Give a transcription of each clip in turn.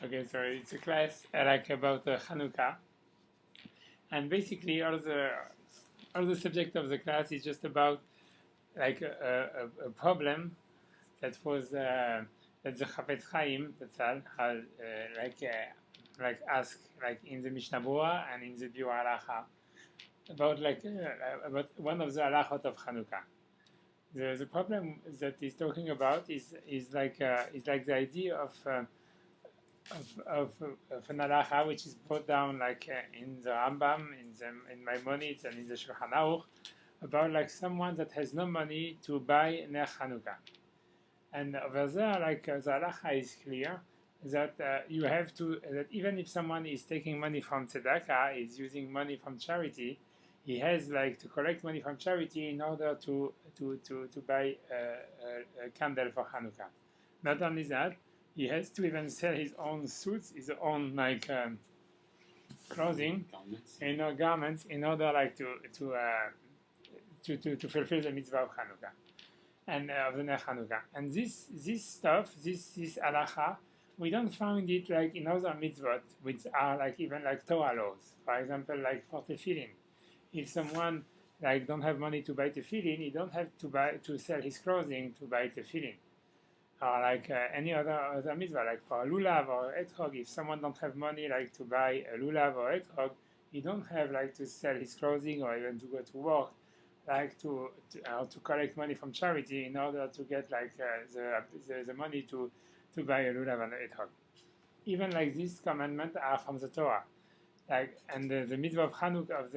Okay, so it's a class like about Hanukkah, and basically all the subject of the class is just about like a problem that was that the Chafetz Chaim Zatzal had like asked like in the Mishnah Berurah and in the Biur Halacha about one of the halachot of Hanukkah. The problem that he's talking about is like the idea of an halacha which is brought down like in the Rambam, in Maimonides, and in the Shulchan Aruch about like someone that has no money to buy ner Hanukkah, and over there like the halacha is clear that you have to that even if someone is taking money from tzedakah, is using money from charity, he has like to collect money from charity in order to buy a candle for Hanukkah. Not only that, he has to even sell his own suits, his own like clothing, garments, in order like to fulfill the mitzvah of Hanukkah and of the Ner Hanukkah. And this stuff, this halacha, we don't find it like in other mitzvot, which are like even like Torah laws. For example, like for tefillin, if someone like don't have money to buy tefillin, he don't have to sell his clothing to buy tefillin. Or like any other mitzvah, like for a lulav or etrog, if someone don't have money like to buy a lulav or etrog, he don't have like to sell his clothing or even to go to work, like to collect money from charity in order to get like the money to buy a lulav and etrog. Even like these commandments are from the Torah. Like, and the mitzvah of Hanukkah, of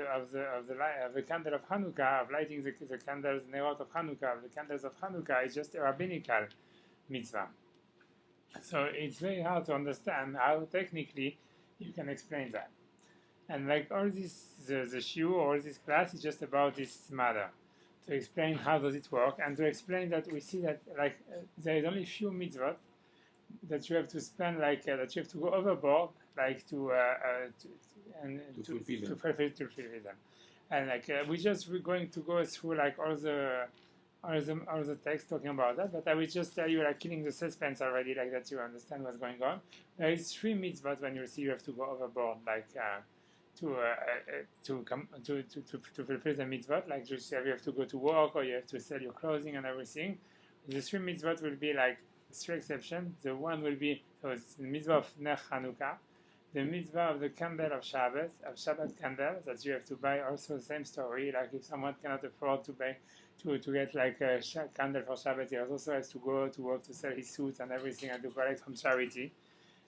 the candle of Hanukkah, of lighting the candles, nerot of Hanukkah, of the candles of Hanukkah, is just a rabbinical mitzvah. So it's very hard to understand how technically you can explain that. And like all this, the shiur, all this class is just about this matter, to explain how does it work, and to explain that we see that like there is only few mitzvot that you have to spend like that you have to go overboard like to fulfill them. And like we're going to go through like all the text talking about that, but I will just tell you like killing the suspense already, like that you understand what's going on. There is 3 mitzvot when you see you have to go overboard, like to fulfill the mitzvot, like just you have to go to work or you have to sell your clothing and everything. The 3 mitzvot will be like 3 exceptions. The one will be it's the mitzvah of ner Hanukkah, the mitzvah of the candle of Shabbat, Shabbat candle, that you have to buy. Also same story, like if someone cannot afford to buy to get like a candle for Shabbat, he also has to go to work to sell his suits and everything and to collect from charity.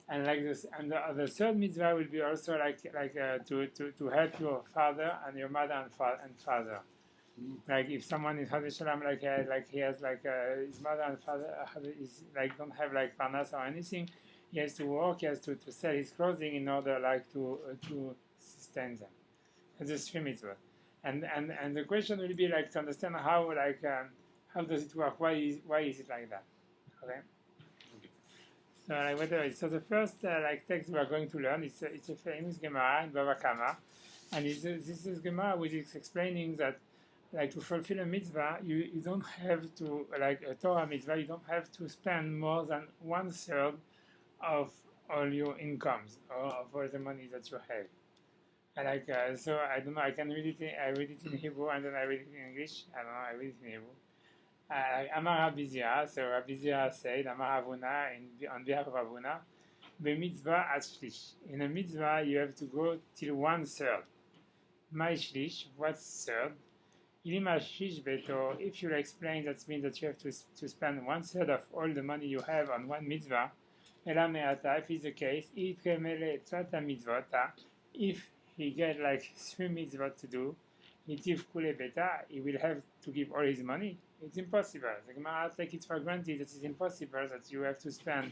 And like this, and the third mitzvah will be also like to help your father and your mother and father. Like if someone is Chas v'Shalom, like he has like his mother and father is like don't have like parnas or anything, he has to work, he has to sell his clothing in order like to sustain them. That's the 3 mitzvot. And the question will be like to understand how how does it work? Why is it like that? Okay. So like whatever. So the first like text we are going to learn it's a famous Gemara in Bava Kama, and this is Gemara which is explaining that like to fulfill a mitzvah you don't have to, like a Torah mitzvah, you don't have to spend more than 1/3 of all your incomes or of all the money that you have. And like so I don't know, I read it in Hebrew and then I read it in English. I don't know, I read it in Hebrew. Amar Rabbi Zira, so Rabbi Zira said, Amar Avuna, on behalf of Avuna, b'mitzvah at shlish. In a mitzvah you have to go till 1/3. My shlish, what's third? If you explain, that means that you have to spend 1/3 of all the money you have on one mitzvah. If it's the case, if he get like 3 mitzvot to do, he will have to give all his money. It's impossible. The Gemara take it for granted that it's impossible that you have to spend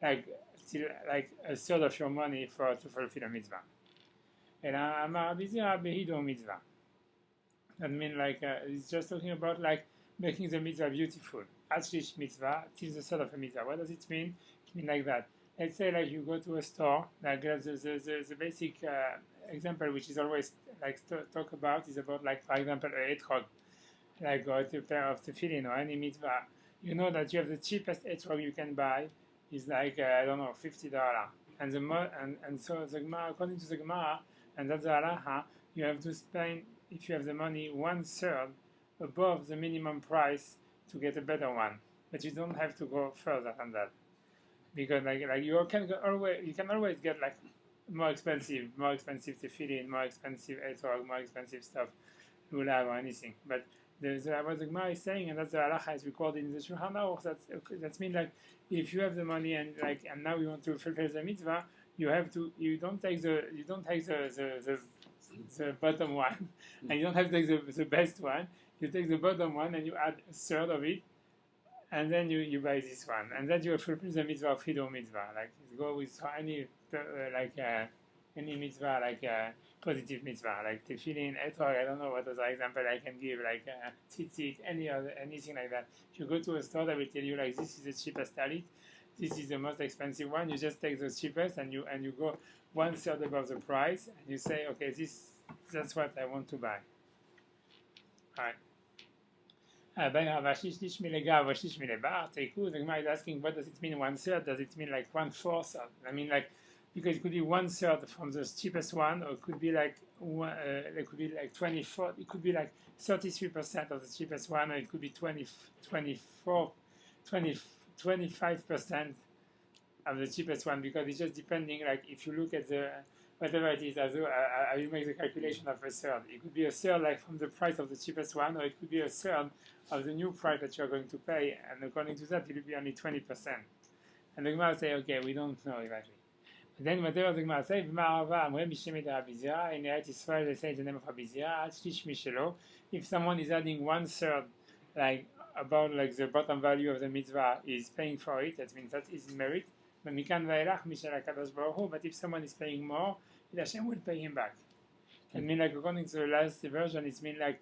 like till like 1/3 of your money to fulfill a mitzvah. Mitzvah. That means like it's just talking about like making the mitzvah beautiful. Ashlish mitzvah till the 1/3 of a mitzvah. What does it mean? It means like that. Let's say like you go to a store, like the basic example which is always like talk about is about like for example a etrog, like or a pair of tefillin or any mitzvah. You know that you have the cheapest etrog you can buy. is like I don't know, $50, and so the Gemara, according to the Gemara, and that's the halacha, you have to spend, if you have the money, 1/3 above the minimum price to get a better one, but you don't have to go further than that, because like you can always get like more expensive tefillin, more expensive etrog, more expensive stuff, lulav or anything. But what the Gemara is saying, and that's the halacha is recorded in the Shulchan Aruch. That's mean like if you have the money and now you want to fulfill the mitzvah, you don't take the bottom one, and you don't have to take the best one. You take the bottom one and you add 1/3 of it, and then you buy this one, and then you fulfill the mitzvah of Hidur mitzvah. Like go with any mitzvah, like positive mitzvah, like tefillin, etrog. I don't know what other example I can give, like tzitzit, anything like that. If you go to a store, they will tell you like this is the cheapest talit, this is the most expensive one. You just take the cheapest and you go 1/3 above the price, and you say, okay, that's what I want to buy. All right. The Gemara is asking, what does it mean 1/3? Does it mean like 1/4? I mean, like, because it could be 1/3 from the cheapest one, or it could be like it could be like 24. It could be like 33% of the cheapest one, or it could be 25% of the cheapest one, because it's just depending. Like if you look at the whatever it is, I will make the calculation of 1/3. It could be 1/3 like from the price of the cheapest one, or it could be 1/3 of the new price that you're going to pay, and according to that, it will be only 20%. And the Gemara say, okay, we don't know exactly. But then whatever the Gemara say, in Eretz Yisrael they say the name of Rabbi Zira, if someone is adding 1/3, like about like the bottom value of the mitzvah is paying for it, that means that is merit. But if someone is paying more, Hashem will pay him back. It means like according to the last version, it means like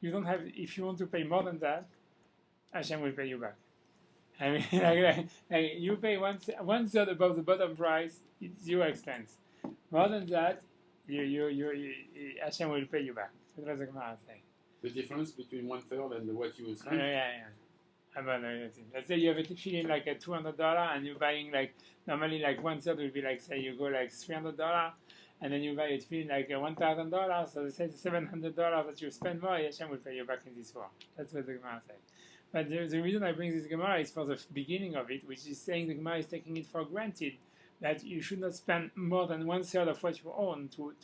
you don't have, if you want to pay more than that, Hashem will pay you back. I mean, like you pay 1/3 above the bottom price, it's your expense. More than that, Hashem will pay you back. That's what the Gemara saying. The difference between 1/3 and what you will spend? Yeah. Let's say you have a tefillin like a $200, and you're buying like, normally like 1/3 will be like, say you go like $300, and then you buy a tefillin like $1,000, so they say the $700 that you spend more, Hashem will pay you back in this world. That's what the Gemara says. But the reason I bring this Gemara is for the beginning of it, which is saying the Gemara is taking it for granted that you should not spend more than 1/3 of what you own to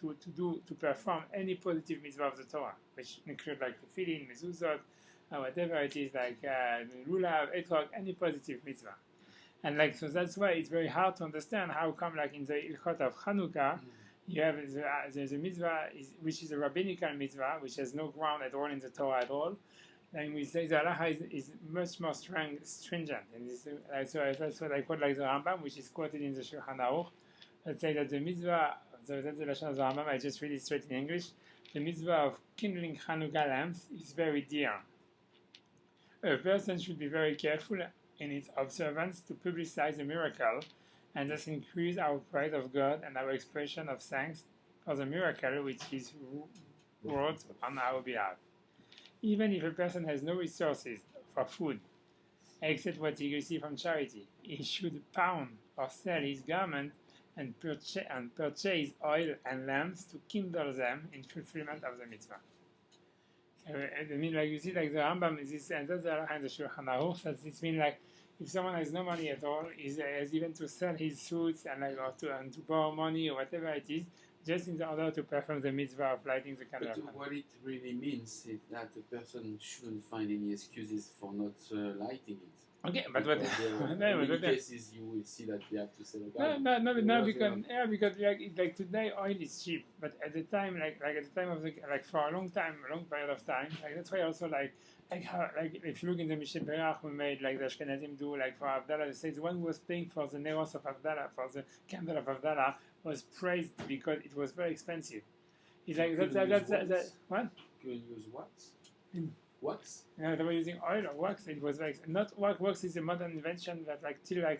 perform any positive mitzvah of the Torah, which include like tefillin, mezuzot, whatever it is, like lulav, etrog, any positive mitzvah. And like, so that's why it's very hard to understand how come like in the Ilchot of Hanukkah, you have the mitzvah, which is a rabbinical mitzvah, which has no ground at all in the Torah at all. And we say the halacha is much more stringent. And so that's what I quote like the Rambam, which is quoted in the Shulchan Aruch. Let's say that the mitzvah, so that's the Lashon of the Rambam, I just read it straight in English. The mitzvah of kindling Hanukkah lamps is very dear. A person should be very careful in its observance to publicize the miracle and thus increase our praise of God and our expression of thanks for the miracle which is wrought on our behalf. Even if a person has no resources for food, except what he receives from charity, he should pawn or sell his garment and purchase oil and lamps to kindle them in fulfillment of the mitzvah. I mean, like you see, like the Rambam is this, and that's the halacha in the Shulchan Aruch. That it means like if someone has no money at all, has even to sell his suits and like or to borrow money or whatever it is, just in order to perform the mitzvah of lighting the candle. But what it really means is that the person shouldn't find any excuses for not lighting it. Okay, but what? In many cases, you will see that they have to sell a garment. No, because like today oil is cheap, but at the time, like at the time of the for a long period of time, like that's why also like if you look in the Mishnah Berach we made like the Ashkenazim do like for Havdalah, it says the one who was paying for the neros of Havdalah, for the candle of Havdalah, was praised because it was very expensive. It's like that's what? You can use wax. Wax? Yeah, they were using oil or wax. It was like not wax is a modern invention that till I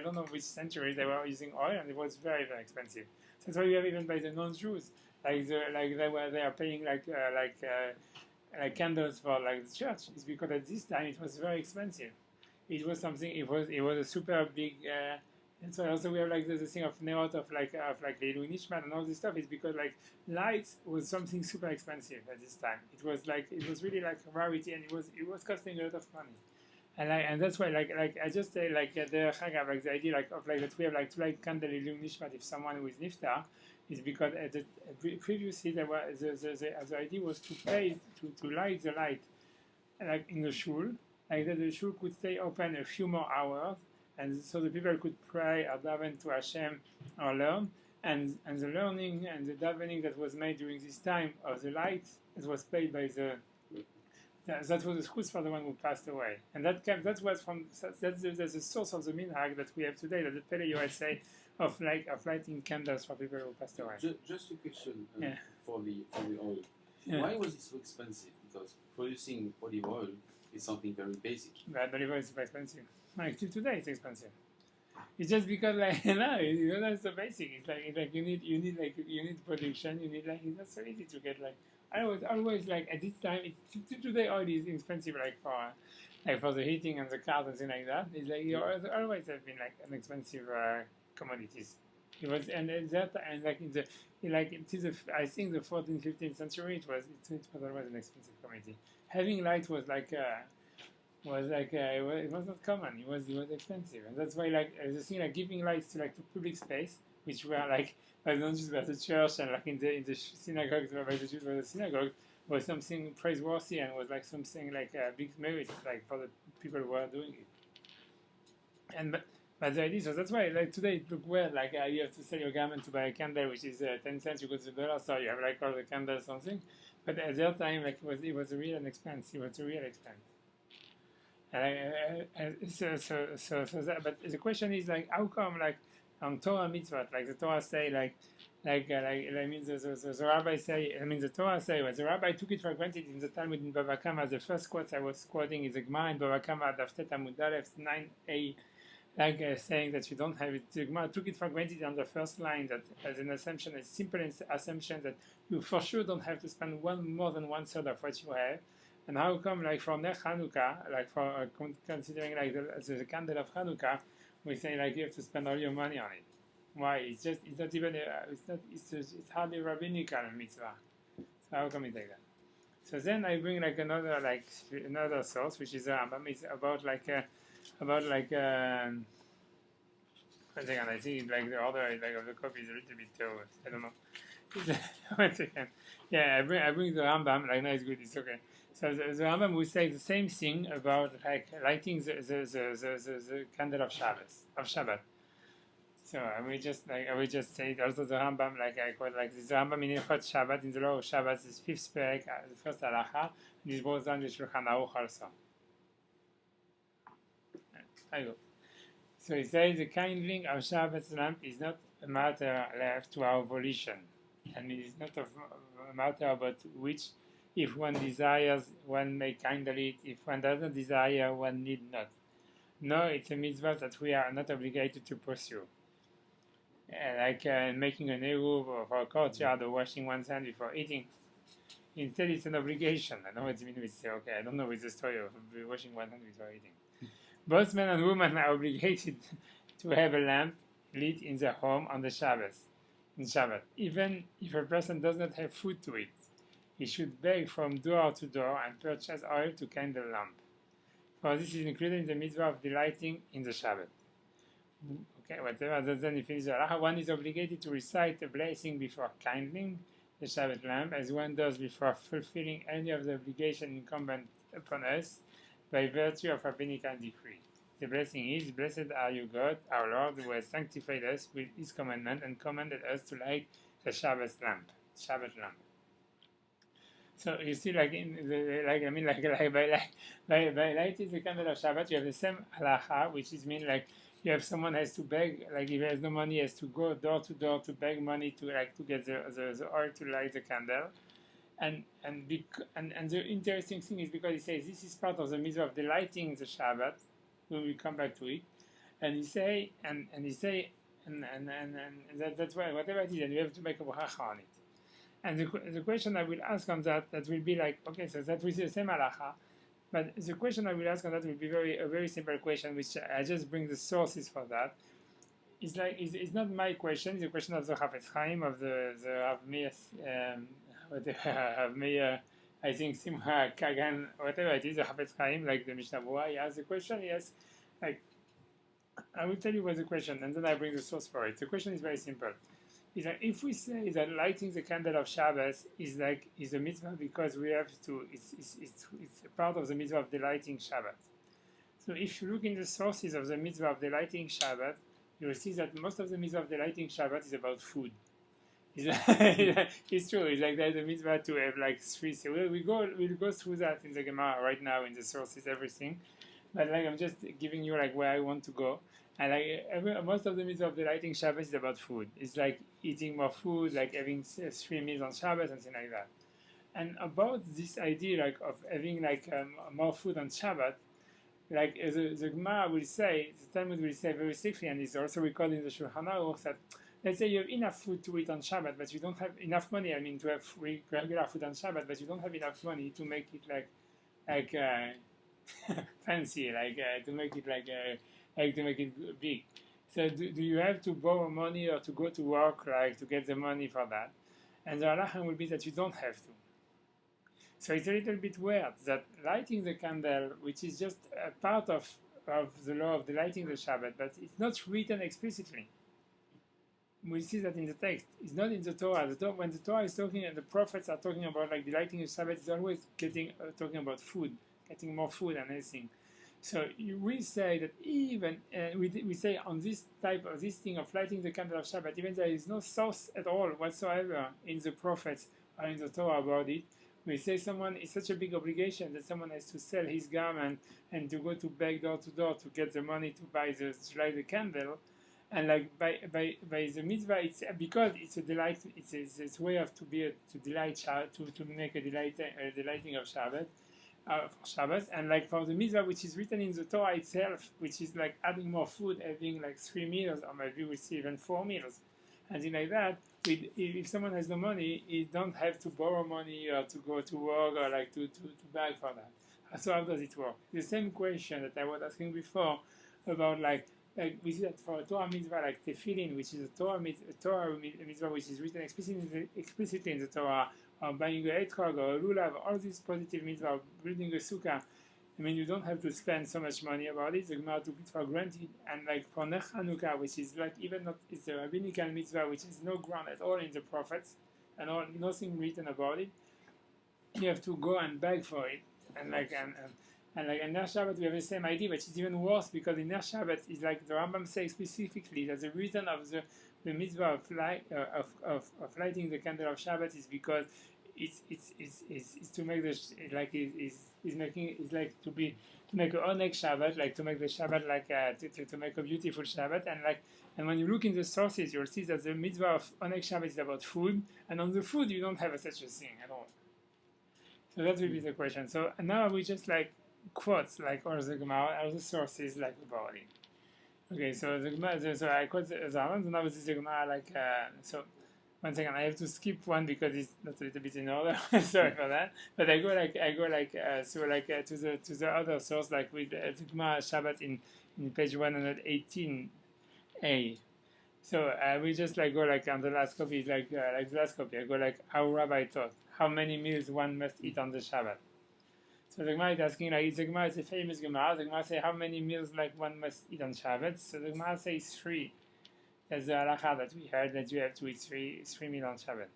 don't know which century they were using oil, and it was very expensive. So that's why we have even by the non-Jews they are paying like candles for like the church. It's because at this time it was very expensive. it was something. It was a super big. And so also we have like the thing of Neot of like Leilu Nishmat and all this stuff is because like light was something super expensive at this time. It was really like a rarity, and it was costing a lot of money. And that's why like I just say like the Chagav, like the idea like of like that we have like to light candle Leilu Nishmat if someone who is niftar is because previously there was the idea was to pay to light the light like in the shul, like that the shul could stay open a few more hours, and so the people could pray or daven to Hashem or learn, and the learning and the davening that was made during this time of the light, it was paid by that was the schus for the one who passed away, and that was from that's the source of the minhag that we have today, that the Pele USA of lighting candles for people who passed away. Just a question for the oil. Yeah. Why was it so expensive? Because producing olive oil is something very basic. But olive oil is super expensive. Like till today, it's expensive. It's just because like no, it's so basic. It's like you need production. You need it's not so easy to get like. I always like at this time. Till today, oil is expensive for the heating and the cars and things like that. It's like you always have been like an expensive commodities. It was and like in the I think the 14th, 15th century it was always an expensive commodity. Having light was it was not common. It was expensive, and that's why like the thing like giving lights to like the public space, which were like not just by the church and like in the synagogues where by the Jews were the synagogue, was something praiseworthy and was like something like a big merit like for the people who were doing it. And but the idea, so that's why like today it look well like you have to sell your garment to buy a candle which is 10 cents. You go to the dollar store, you have like all the candles or something. But at that time like it was a real expense. It was a real expense. But the question is like how come like on Torah mitzvot like the Torah say I mean the rabbi say the Torah say well, the rabbi took it for granted in the Talmud in Bava Kama. The first quote I was quoting is the Gemara in Bava Kama Daf Tet Amud Aleph 9a. Saying that you don't have it. The Gemara took it for granted on the first line that as an assumption, a simple assumption that you for sure don't have to spend more than 1/3 of what you have. And how come, like for Ner Hanukkah, like for considering like the candle of Hanukkah, we say like you have to spend all your money on it. Why? It's not even it's hardly rabbinical mitzvah. So how come it's like that? So then I bring like another source, which is Rambam. It's about one second, I think like the order like of the copy is a little bit too. I don't know. 1 second. Yeah, I bring the Rambam. Like no, it's good. It's okay. So the Rambam will say the same thing about like lighting the candle of Shabbat. So I will just say it. Also the Rambam like I quote like this Rambam in Hilchot Shabbat in the law of Shabbat is 5th perek, the first halacha. And this goes down the Shulchan Aruch also. I go. So he says the kindling of Shabbat's lamp is not a matter left to our volition, and it is not a matter about which, if one desires, one may kindle it. If one doesn't desire, one need not. No, it's a mitzvah that we are not obligated to pursue. Like making an eruv or for a courtyard or washing one's hand before eating. Instead, it's an obligation. I know what you mean with say, okay, I don't know with the story of washing one hand before eating. Both men and women are obligated to have a lamp lit in their home on the Shabbat. Even if a person does not have food to eat, he should beg from door to door and purchase oil to kindle the lamp. For this is included in the mitzvah of delighting in the Shabbat. Okay, whatever. Then he finishes the halacha. One is obligated to recite a blessing before kindling the Shabbat lamp, as one does before fulfilling any of the obligation incumbent upon us by virtue of rabbinical decree. The blessing is, blessed are you, God, our Lord, who has sanctified us with his commandment and commanded us to light the Shabbat lamp. So you see, like in the by lighting the candle of Shabbat, you have the same halacha, which is mean like you have someone has to beg, like if he has no money, he has to go door to door to beg money to get the oil to light the candle. And the interesting thing is because he says this is part of the mitzvah of delighting the Shabbat. When we come back to it, and that's why whatever it is, and you have to make a bracha on it. And the question I will ask on that will be like, okay, so that we see the same halacha, But the question I will ask on that will be a very simple question, which I just bring the sources for that. It's not my question. It's a question of the Chafetz Chaim, of the Rav Meir, Rav Meir, I think Simcha Kagan, whatever it is, the Chafetz Chaim, like the Mishnah Berurah. He asks the question. Yes, like I will tell you what the question, and then I bring the source for it. The question is very simple. Is that if we say that lighting the candle of Shabbos is a mitzvah because we have to, it's a part of the mitzvah of delighting Shabbat. So if you look in the sources of the mitzvah of delighting Shabbat, you will see that most of the mitzvah of delighting Shabbat is about food. It's true. It's like there's a mitzvah to have like three. So we'll go through that in the Gemara right now in the sources, everything. But like I'm just giving you like where I want to go. And like most of the mitzvah of delighting Shabbat is about food. It's like eating more food, like having 3 meals on Shabbat, something like that. And about this idea like of having like more food on Shabbat, like the Gemara will say, the Talmud will say very strictly, and it's also recorded in the Shulchan Aruch, that let's say you have enough food to eat on Shabbat, but you don't have enough money. I mean, to have regular food on Shabbat, but you don't have enough money to make it like fancy, to make it to make it big. So do you have to borrow money or to go to work to get the money for that? And the halakha will be that you don't have to. So it's a little bit weird that lighting the candle, which is just a part of the law of the lighting the Shabbat, but it's not written explicitly. We see that in the text. It's not in the Torah. When the Torah is talking and the prophets are talking about like the lighting of Shabbat, it's always talking about food, getting more food and anything. So we say that even we say on this thing of lighting the candle of Shabbat, even there is no source at all whatsoever in the prophets or in the Torah about it. We say it's such a big obligation that someone has to sell his garment and to go to beg door to door to get the money to light the candle, and like by the mitzvah, it's because it's a delight. It's a way of to delight to make a delighting of Shabbat. For Shabbos, and like for the mitzvah which is written in the Torah itself, which is like adding more food, having like 3 meals, or maybe we see even 4 meals, and things like that. If someone has no money, he don't have to borrow money or to go to work or like to beg for that. So how does it work? The same question that I was asking before about like we see that for a Torah mitzvah like tefillin, which is a Torah mitzvah which is written explicitly in the Torah, or buying a etrog or a lulav, all these positive mitzvah of building a sukkah. I mean, you don't have to spend so much money about it. The Gemara took it for granted. And like for Nech Hanukkah, which is like even not, it's a rabbinical mitzvah, which is no ground at all in the prophets, and nothing written about it. You have to go and beg for it. And like in Ner Shabbat, we have the same idea, which is even worse because in Ner Shabbat, it's like the Rambam says specifically that the reason of the mitzvah of lighting the candle of Shabbat is because it's to make to make a oneg Shabbat, like to make the Shabbat like to make a beautiful Shabbat, and when you look in the sources, you'll see that the mitzvah of oneg Shabbat is about food, and on the food you don't have such a thing at all. So that will be the question. So now we just like quotes like all the Gemara, all the sources like about it. Okay, so the Gemara, so I quote the Rambam, so now this is the Gemara so. 1 second, I have to skip one because it's not a little bit in order. Sorry for that. But I go to the other source like with the Gemara Shabbat in page 118a. So we just like go like on the last copy, like the last copy. I go like how Rabbi taught, how many meals one must eat on the Shabbat. So the Gemara is asking like the Gemara is a famous Gemara. The Gemara say how many meals like one must eat on Shabbat. So the Gemara says 3. That's the halakha that we heard that you have to eat 3 meals on Shabbat.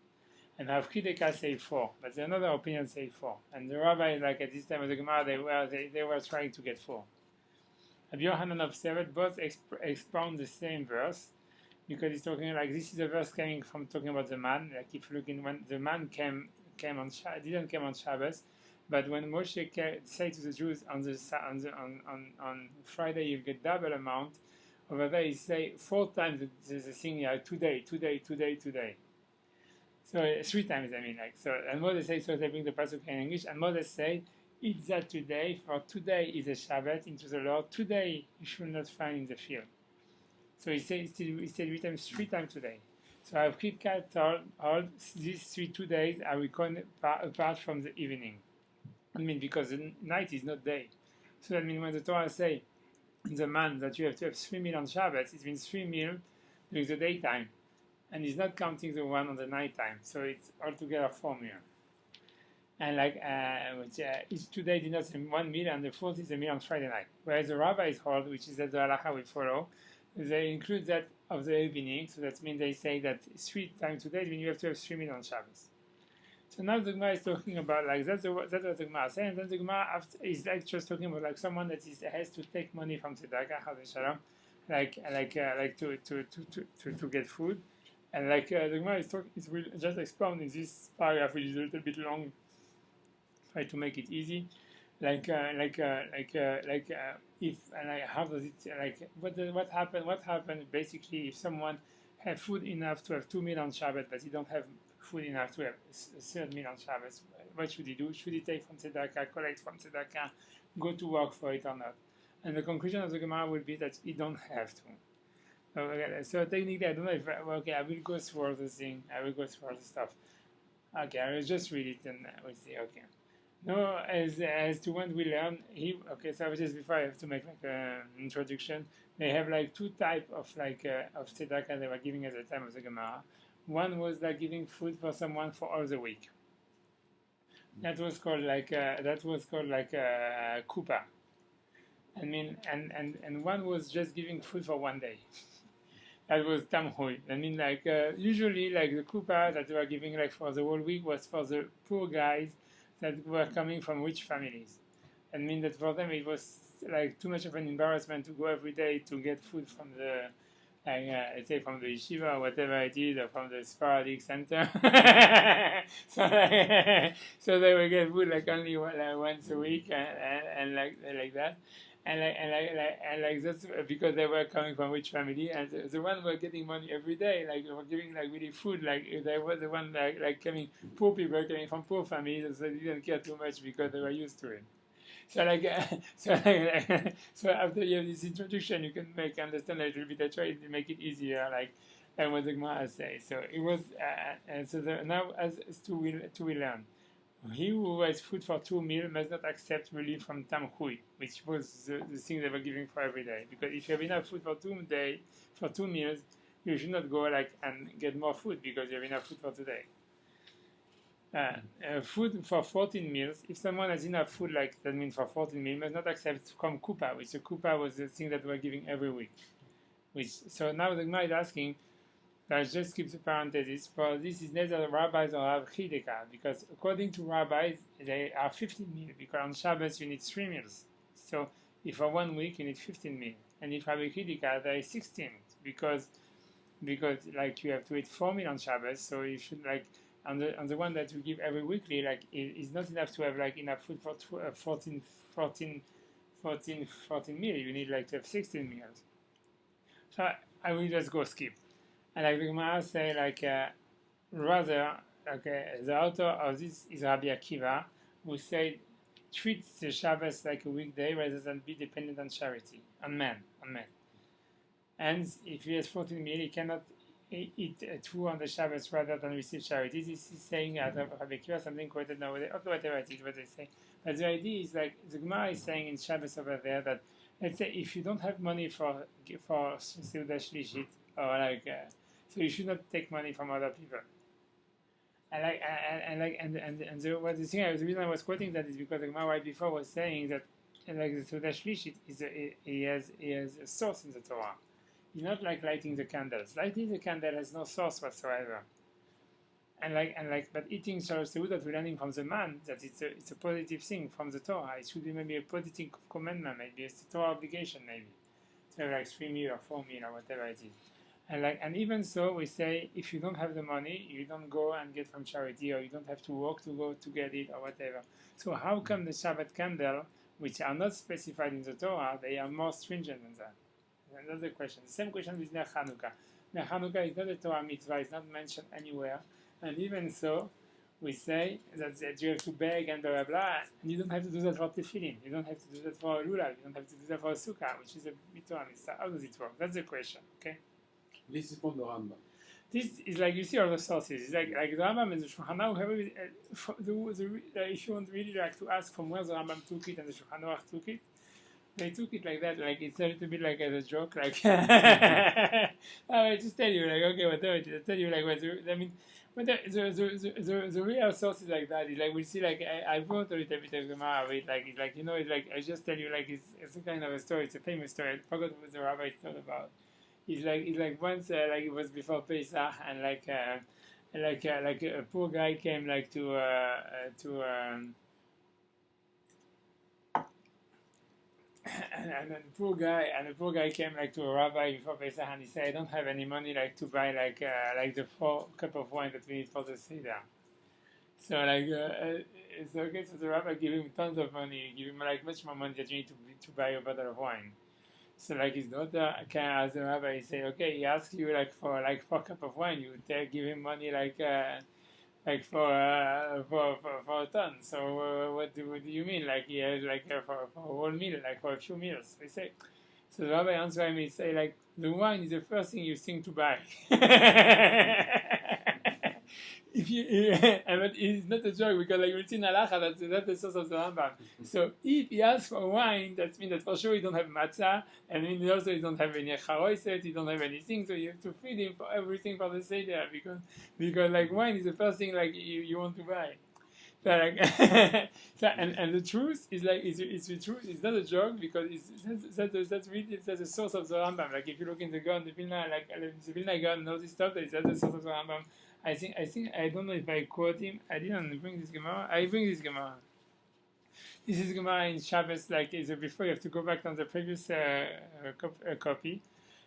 And Rav Kideka say 4, but the another opinion say 4. And the rabbi, like at this time of the Gemara, they were trying to get 4. Rabbi Yohanan observed both expound the same verse because he's talking like this is a verse talking about the man. Like if you look in when the man didn't come on Shabbos, but when Moshe said to the Jews on Friday you get double amount. Over there, he say 4 times the thing here, today. So 3 times, I mean, like so. And Moses say so. They bring the pasuk in English, and Moses say, "Eat that today, for today is a Shabbat into the Lord. Today you should not find in the field." So he said 3 times today. So I've kept all these 2 days are reckoned apart from the evening. I mean, because the night is not day. So that means when the Torah say in the man that you have to have 3 meals on Shabbat, it means 3 meals during the daytime. And it's not counting the one on the nighttime. So it's altogether 4 meals. And each 2 days denotes 1 meal, and the fourth is a meal on Friday night. Whereas the rabbis hold, which is that the halacha we follow, they include that of the evening. So that means they say that 3 times 2 days means you have to have 3 meals on Shabbos. So now the Gemara is talking about that's what the Gemara says, and then the Gemara is like just talking about like someone that has to take money from tzedakah, shalom, to get food, and the Gemara is just expounding this paragraph, which is a little bit long. Try to make it easy, if how does it what happened basically if someone have food enough to have 2 meals on Shabbat, but he don't have food enough to have a third meal on Shabbos, what should he do? Should he take from tzedakah, collect from tzedakah, go to work for it or not? And the conclusion of the Gemara would be that he don't have to. So technically, I don't know if I will go through all the thing. I will go through all the stuff. Okay, I will just read it and we'll see. Okay. No, as to when we learn, so just before I have to make an introduction, they have 2 types of of tzedakah they were giving at the time of the Gemara. One was giving food for someone for all the week. That was called kupa. I mean, and one was just giving food for 1 day. That was tamhui. I mean, usually the kupa that they were giving for the whole week was for the poor guys that were coming from rich families. I mean that for them it was too much of an embarrassment to go every day to get food from the let's say from the yeshiva or whatever it is, or from the sepharadic center. So they would get food only once a week and like that. And that's because they were coming from rich family, and the one were getting money every day, they were giving really food, they were the one coming, poor people coming from poor families, so they didn't care too much because they were used to it. So so after you have this introduction, you can understand a little bit. I try to make it easier, than what the Gemara says. So it was, now as to we learn. He who has food for 2 meals must not accept relief from tamhui, which was the thing they were giving for every day. Because if you have enough food for 2 meals, you should not go and get more food because you have enough food for today. Food for 14 meals. If someone has enough food, that means for 14 meals, must not accept from kupa, which the kupa was the thing that we were giving every week. So now the Gemara is asking. Let's just keep the parenthesis. For this is neither rabbis or Rav Chideka, because according to rabbis, they are 15 meals, because on Shabbos you need 3 meals. So if for 1 week you need 15 meals. And if Rav Chideka, there is 16, because you have to eat 4 meals on Shabbos, so you should on the one that you give every weekly, it's not enough to have enough food for 14 meals. You need to have 16 meals. So I will just go skip. And the Gemara say rather the author of this is Rabbi Akiva, who said treat the Shabbos like a weekday rather than be dependent on charity, on man. And if he has 14 meals, he cannot eat 2 on the Shabbos rather than receive charity. This is saying out of Rabbi Akiva, something quoted nowadays, whatever it is, what they say. But the idea is the Gemara is saying in Shabbos over there that, let's say, if you don't have money for Seudah Shlishit, or so you should not take money from other people. The reason I was quoting that is because the Gemara right before was saying that the Seudah Shlishit he has a source in the Torah. It's not like lighting the candles. Lighting the candle has no source whatsoever. But eating Shalom Seudah, we're learning from the man that it's a positive thing from the Torah. It should be maybe a positive commandment, maybe it's a Torah obligation, maybe. So 3 meals or 4 meals or whatever it is. And even so, we say if you don't have the money, you don't go and get from charity, or you don't have to work to go to get it, or whatever. So how come the Shabbat candle, which are not specified in the Torah, they are more stringent than that? And that's the question. The same question with Ner Hanukkah. Ner Hanukkah is not a Torah mitzvah; it's not mentioned anywhere. And even so, we say that you have to beg and blah blah blah, and you don't have to do that for tefillin. You don't have to do that for a lulav. You don't have to do that for a sukkah, which is a Torah mitzvah. How does it work? That's the question. Okay. This is from the Rambam. this is like you see all the sources. It's like the Rambam and the Shulchan Aruch. If you want really like to ask from where the Rambam took it and the Shulchan Aruch took it, they took it like that. Like it's a little bit like as a joke. Like I just tell you like okay whatever it is. I tell you like what I mean. But the real source is like that. It's like we see like I wrote a little bit of Gemara of it. Like it's like it's like I just tell you like it's a kind of a story. It's a famous story. I forgot what the rabbi thought about. It's like once like it was before Pesach and like a poor guy came like to and the poor guy came like to a rabbi before Pesach and he said I don't have any money like to buy like the 4 cup of wine that we need for the Seder. So like it's okay. So the rabbi gave him tons of money. Give him like much more money that you need to buy a bottle of wine. So like his daughter can ask the rabbi. He say, okay, he asks you like for 4 cup of wine. You give him money like for a ton. So what do you mean? Like he has like for a whole meal, like for a few meals. They say. So the rabbi answer him. He say like the wine is the first thing you think to buy. But it's not a joke because like routine halacha, that's the source of the Rambam. So if he asks for wine, that means that for sure he don't have matzah, and then also he don't have any charoset, he don't have anything, so you have to feed him for everything for the Seder because like wine is the first thing like you want to buy. So like and the truth is like it's the truth. It's not a joke because that's really the source of the Rambam. Like if you look in the Gaon, the Vilna the Vilna Gaon knows this stuff. That's the source of the Rambam. I think I don't know if I quote him. I didn't bring this Gemara. I bring this Gemara. This is Gemara in Shabbos. Like is before you have to go back on the previous copy.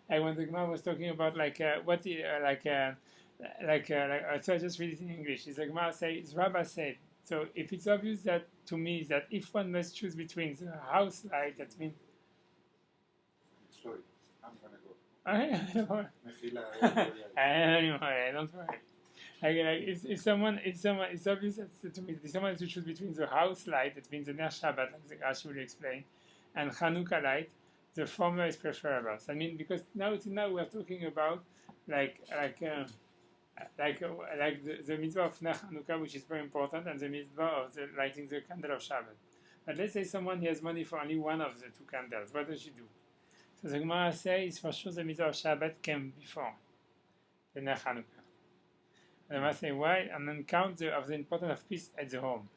When the Gemara was talking about like what so I just read it in English. Is the Gemara says Rabbi said. So if it's obvious that to me is that if one must choose between the house light, that means. Sorry, I'm gonna go. Don't worry. Don't worry. Like if someone it's obvious that to me if someone has to choose between the house light, that means the Ner Shabbat, like the Rashi will explain, and Hanukkah light, the former is preferable. So, I mean because now we are talking about like the mitzvah of Ner Hanukkah, which is very important, and the mitzvah of the lighting the candle of Shabbat. But let's say someone has money for only one of the 2 candles. What does she do? So the Gemara says for sure the mitzvah of Shabbat came before the Ner Hanukkah. And the Gemara say why? And then count the importance of peace at the home.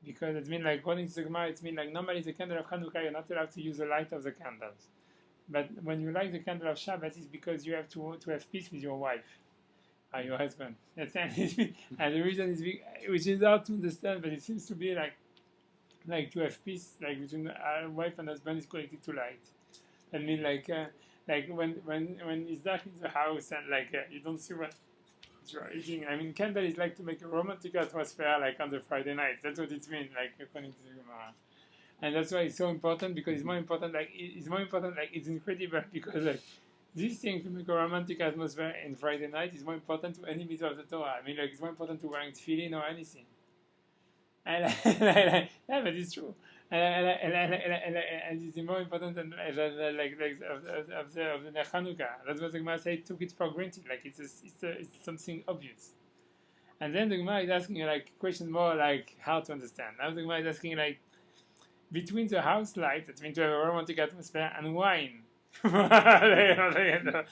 Because it means like according to the Gemara, it means like normally the candle of Hanukkah you're not allowed to use the light of the candles. But when you light the candle of Shabbat, it's because you have to have peace with your wife. Your husband. That's and the reason is which is hard to understand, but it seems to be like to have peace like between wife and husband is connected to light. I mean like when it's dark in the house and like you don't see what you're eating. I mean candle is like to make a romantic atmosphere like on the Friday night. That's what it means like according to the Gemara. And that's why it's so important because it's more important like it's incredible because like this thing to make a romantic atmosphere in Friday night is more important to any mitzvah of the Torah. I mean, like it's more important to wearing tefillin or anything. And yeah, but it's true. And it's more important than of the Ner Hanukkah. That's what the Gemara said. Took it for granted, like it's something obvious. And then the Gemara is asking like questions more like how to understand. Now the Gemara is asking like between the house light, that means to have a romantic atmosphere, and wine. For the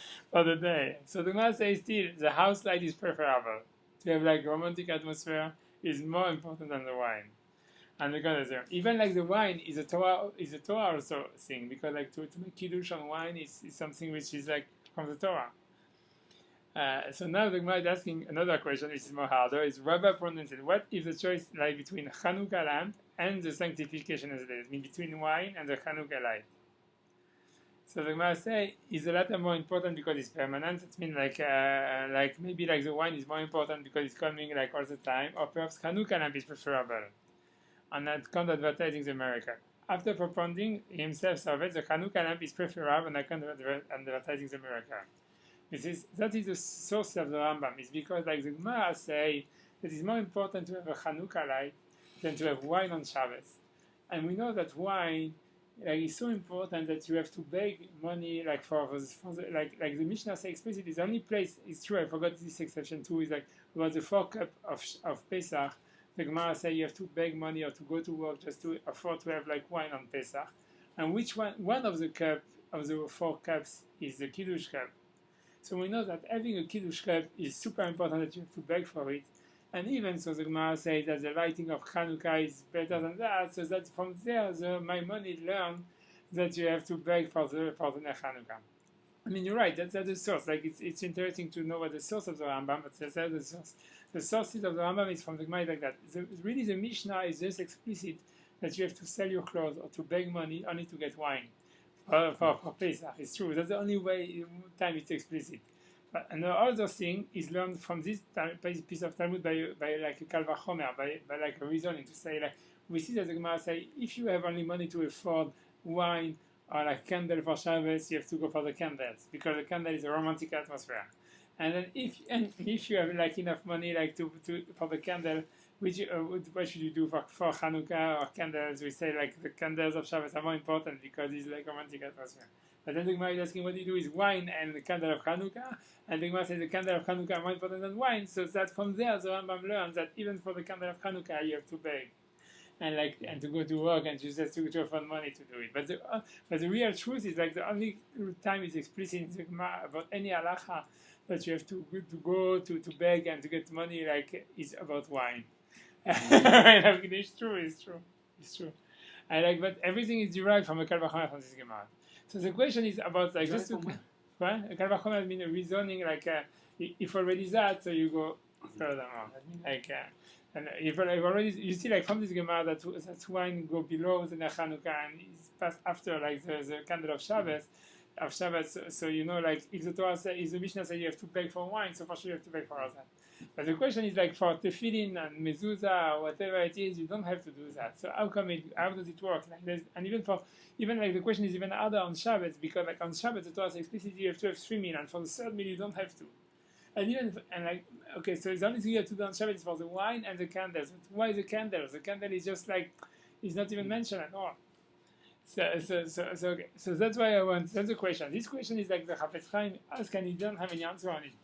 day. So the Gemara says still the house light is preferable. To have like romantic atmosphere is more important than the wine. And because even like the wine is a Torah also thing because like to make kiddush on wine is something which is like from the Torah. So now the Gemara is asking another question which is more harder. Is Rabbi pronounced what if the choice lies between Hanukkah lamp and the sanctification of the day? I mean between wine and the Hanukkah light. So the Gemara say is the latter more important because it's permanent. It means like maybe like the wine is more important because it's coming like all the time, or perhaps Hanukkah lamp is preferable. And that account advertising the miracle. After propounding himself surveyed the Hanukkah lamp is preferable on account advertising the miracle. That is the source of the Rambam. It's because like the Gemara say that it's more important to have a Hanukkah light than to have wine on Shabbos. And we know that wine like it's so important that you have to beg money like for the, like the Mishnah says explicitly. The only place it's true. I forgot this exception too. Is like about the 4 cup of Pesach. The Gemara say you have to beg money or to go to work just to afford to have like wine on Pesach. And which one of the 4 cups is the Kiddush cup. So we know that having a Kiddush cup is super important, that you have to beg for it. And even so, the Gemara says that the lighting of Hanukkah is better than that. So that from there, my money learned that you have to beg for the Nech Hanukkah. I mean, you're right. That's the source. Like it's interesting to know what the source of the Rambam, but that's the source. The sources of the Rambam is from the Gemara like that. Really, the Mishnah is just explicit that you have to sell your clothes or to beg money only to get wine for Pesach. It's true. That's the only time it's explicit. But another thing is learned from this piece of Talmud by like a Kal Vachomer, by like a reasoning to say like we see that the Gemara say if you have only money to afford wine or like candle for Shabbos, you have to go for the candles because the candle is a romantic atmosphere. And then if you have like enough money like to for the candle, what should you do for Hanukkah or candles? We say like the candles of Shabbos are more important because it's like romantic atmosphere. But then the Gemara is asking what you do is wine and the candle of Hanukkah, and the Gemara says the candle of Hanukkah are more important than wine. So that from there the Rambam learns that even for the candle of Hanukkah you have to beg, and to go to work and just to afford money to do it. But the real truth is like the only time it's explicit in the Gemara about any halacha that you have to go to beg and to get money like is about wine. It's true. But everything is derived from a Kal Vachomer from this Gemara. So the question is about like just to right? Kal Vachomer means reasoning like if already that, so you go further on. Like and if already you see like from this Gemara that wine go below the Nech Hanukkah and it's passed after like the candle of Shabbos. So you know like if the Torah says, if the Mishnah says you have to beg for wine, so for sure you have to beg for all that. But the question is like for tefillin and mezuzah or whatever it is, you don't have to do that. So how does it work? Like and even like the question is even harder on Shabbos because like on Shabbos the Torah says explicitly you have to have 3 meals and for the 3rd meal you don't have to. Okay, so the only thing you have to do on Shabbos is for the wine and the candles. But why the candles? The candle is just like it's not even mentioned at all. So that's why that's the question. This question is like the Chafetz Chaim asked and he don't have any answer on it.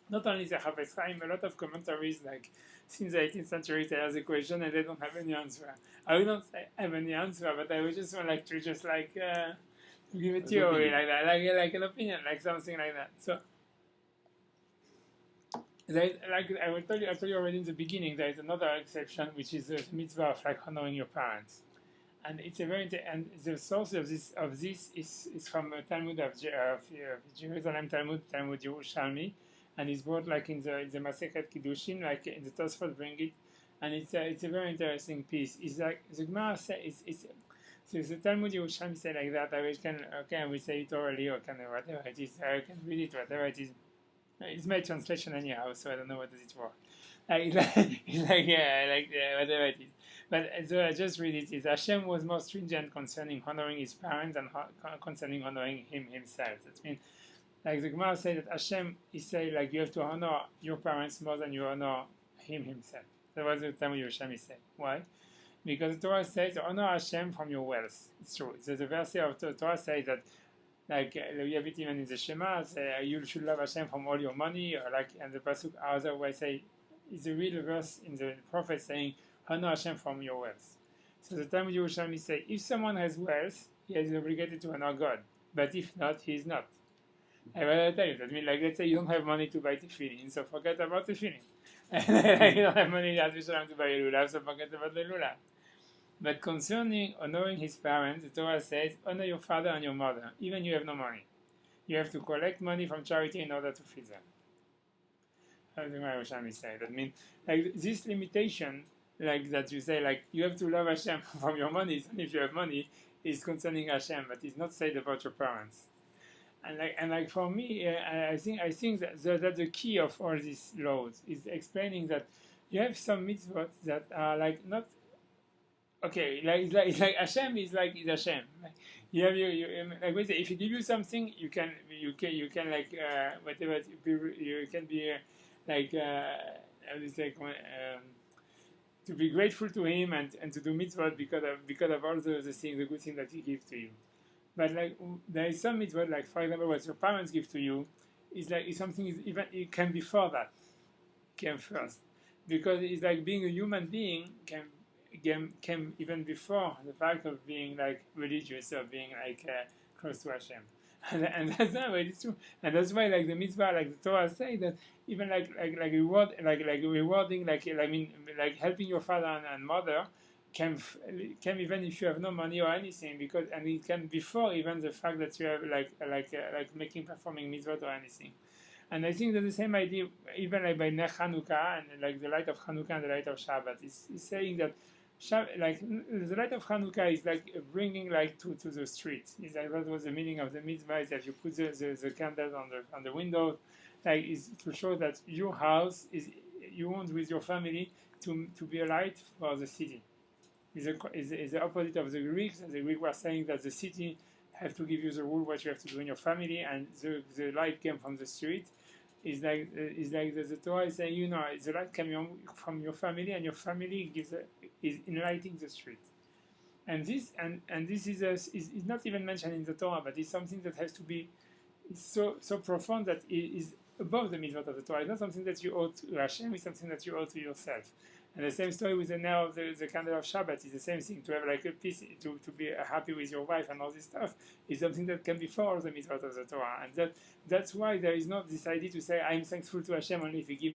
Not only the Chafetz Chaim, a lot of commentaries like since the 18th century they ask the question and they don't have any answer. I don't have any answer, but I would just want like to just like give a theory like that, like an opinion, like something like that. So like I told you already in the beginning, there is another exception which is the mitzvah of like honoring your parents. And it's a and the source of this is from a Talmud of Jerusalem Talmud Yerushalmi, and it's brought like in the Masechet Kiddushin, like in the Tosfot bring it, and it's a very interesting piece. It's like the Gemara says so the Talmud Yerushalmi say like that. I will say it orally or whatever it is. I can read it whatever it is. It's my translation anyhow, so I don't know what does it work. Whatever it is. But so I just read it. Is Hashem was more stringent concerning honoring his parents than concerning honoring him himself. That means, like the Gemara says that Hashem is saying like you have to honor your parents more than you honor him himself. That was the time Yerushalmi said. Why? Because the Torah says honor Hashem from your wealth. It's true. So the verse of the Torah says that like we have it even in the Shema. Say you should love Hashem from all your money, or like and the pasuk otherwise say it's a real verse in the prophet saying honor Hashem from your wealth. So the Talmud Yerushalmi say, if someone has wealth, he is obligated to honor God. But if not, he is not. I will tell you that. I mean, like, let's say you don't have money to buy tefillin, so forget about tefillin. You don't have money to buy a lulav, so forget about the lulav. But concerning honoring his parents, the Torah says, honor your father and your mother, even you have no money. You have to collect money from charity in order to feed them. That's what Yerushalmi say. That means, like, this limitation, like that you say, like you have to love Hashem from your money, and if you have money, is concerning Hashem, but it's not said about your parents. And like for me, I think that that's the key of all these laws is explaining that you have some mitzvot that are like not okay. It's like Hashem is Hashem. Like, you have like we say, if he give you something, you can like whatever you can be like how do you say. to be grateful to Him and to do mitzvot because of all the things, the good things that He gives to you. But like there is some mitzvot, like for example, what your parents give to you, is something even it can before that came first, because it's like being a human being came even before the fact of being like religious or being like close to Hashem. And that's not really true. And that's why like the mitzvah, like the Torah say that even like rewarding, like helping your father and mother can even if you have no money or anything, because and it can before even the fact that you have like performing mitzvot or anything. And I think that the same idea, even like by Ner Hanukkah and like the light of Hanukkah and the light of Shabbat, is saying that like the light of Hanukkah is like bringing light to the street. Is like that was the meaning of the mitzvah, is that you put the candles on the window, like is to show that your house is, you want with your family to be a light for the city. Is the opposite of the Greeks. And the Greeks were saying that the city have to give you the rule what you have to do in your family, and the light came from the street. Is like the Torah is saying, the light coming from your family, and your family is enlightening the street. And this is not even mentioned in the Torah, but it's something that has to be so profound that it is above the mitzvot of the Torah. It's not something that you owe to Hashem, it's something that you owe to yourself. And the same story with the nail of the candle of Shabbat is the same thing. To have like a peace, to be happy with your wife and all this stuff is something that can be for the mitzvot of the Torah. And that's why there is not this idea to say, I'm thankful to Hashem only if He gives